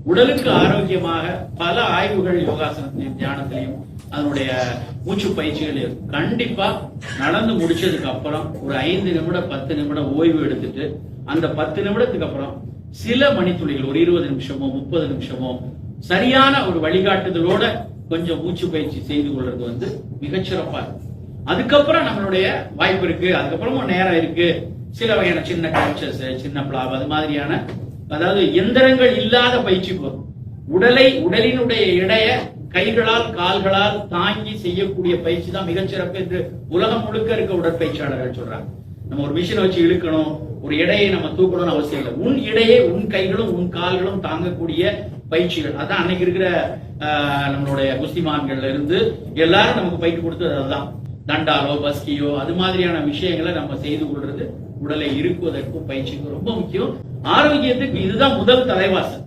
உடலுக்கு ஆரோக்கியமாக பல ஆய்வுகள் யோகாசனத்திலையும் தியானத்திலையும் அதனுடைய மூச்சு பயிற்சிகள் கண்டிப்பா நடந்து முடிச்சதுக்கு அப்புறம் ஒரு 5 நிமிடம் 10 நிமிடம் ஓய்வு எடுத்துட்டு அந்த 10 நிமிடத்துக்கு அப்புறம் சில மணித்துளிகள் ஒரு 20 நிமிஷமோ 30 நிமிஷமோ சரியான ஒரு வழிகாட்டுதலோட கொஞ்சம் மூச்சு பயிற்சி செய்து கொள்றது மிகச்சிறப்பா இருக்கு. அதுக்கப்புறம் நம்மளுடைய வாய்ப்பு இருக்கு, அதுக்கப்புறமும் நேரம் இருக்கு, சில வகையான சின்ன கல்ச்சர்ஸ், சின்ன பிளாவ், அது மாதிரியான, அதாவது எந்திரங்கள் இல்லாத பயிற்சி போதும். உடலினுடைய இடைய கைகளால் கால்களால் தாங்கி செய்யக்கூடிய பயிற்சி தான் மிகச்சிறப்பு என்று உலகம் முழுக்க இருக்க உடற்பயிற்சியாளர்கள் சொல்றாங்க. நம்ம ஒரு மிஷினை வச்சு இழுக்கணும், ஒரு இடையை நம்ம தூக்கணும்னு அவசியம் இல்லை. உன் இடையே உன் கைகளும் உன் கால்களும் தாங்கக்கூடிய பயிற்சிகள். அதான் அன்னைக்கு இருக்கிற நம்மளுடைய குஸ்திமான்கள்ல இருந்து எல்லாரும் நமக்கு பயிற்சி கொடுத்தது அதுதான். தண்டாலோ பஸ்கியோ அது மாதிரியான விஷயங்களை நம்ம செய்து கொள்றது உடலை இருக்குவதற்கும் பயிற்சிக்கும் ரொம்ப முக்கியம். ஆரோக்கியத்துக்கு இதுதான் முதல் தலைவாசல்.